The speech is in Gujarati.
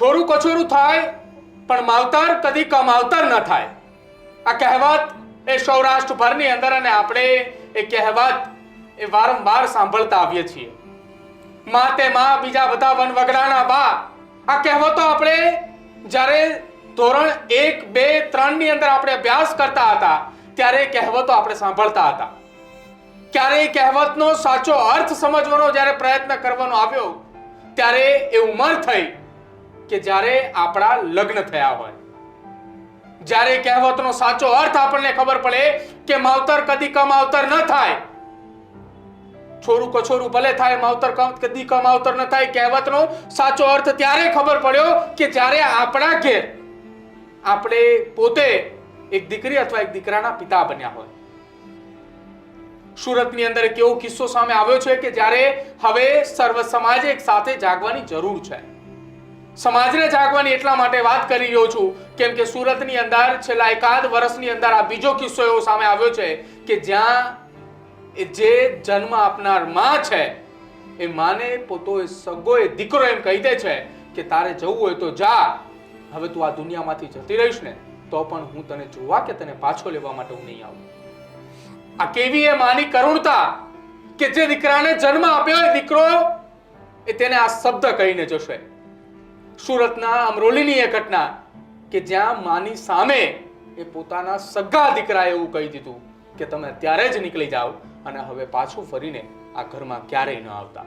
છોરું કછોરું થાય પણ માવતર કદી કમાવતર ન થાય. આ કહેવત એ સૌરાષ્ટ્રભરની અંદર અને આપણે એ કહેવત એ વારંવાર સાંભળતા આવીએ છીએ. માં તે માં બીજા બધા વનવગડાના બા. આ કહેવતો આપણે જ્યારે ધોરણ 1, 2, 3 ની અંદર આપણે અભ્યાસ કરતા હતા ત્યારે કહેવતો આપણે સાંભળતા હતા. ક્યારે કહેવતનો સાચો અર્થ સમજવાનો જ્યારે પ્રયત્ન કરવાનો આવ્યો ત્યારે એ ઉંમર થઈ કે જ્યારે આપણા લગ્ન થયા હોય. જ્યારે કહેવતનો સાચો અર્થ આપણને ખબર પડે કે માવતર કદી કમાવતર ન થાય. છોરું કછોરું ભલે થાય, માવતર કદી કમાવતર ન થાય. કહેવતનો સાચો અર્થ ત્યારે ખબર પડ્યો કે જ્યારે આપણા ઘેર આપણે પોતે એક દીકરી અથવા એક દીકરાના પિતા બન્યા હોય. સુરતની અંદર એક એવો કિસ્સો સામે આવ્યો છે કે જ્યારે હવે સર્વ સમાજે એક સાથે જાગવાની જરૂર છે. સમાજને જાગવાની એટલા માટે વાત કરી રહ્યો છું કેમ કે સુરતની અંદર છેલ્લા એકાદ વર્ષની અંદર આ બીજો કિસ્સો એવો સામે આવ્યો છે કે જ્યાં જે જન્મ આપનાર માં છે એ માને પોતો એ સગો એ દીકરો એમ કહી દે છે કે તારે જવું હોય તો જા, હવે તું આ દુનિયામાંથી જતી રહીશ ને તો પણ હું તને જોવા કે તને પાછો લેવા માટે હું નહીં આવું. આ કેવી એ માની કરુણતા કે જે દીકરાને જન્મ આપ્યો એ દીકરો એ તેને આ શબ્દ કહીને જશે. સુરતના અમરોલીની એ ઘટના કે જ્યાં માની સામે એ પોતાના સગા દીકરાએ એવું કહી દીધું કે તમે અત્યારે જ નીકળી જાઓ અને હવે પાછું ફરીને આ ઘરમાં ક્યારેય ન આવતા.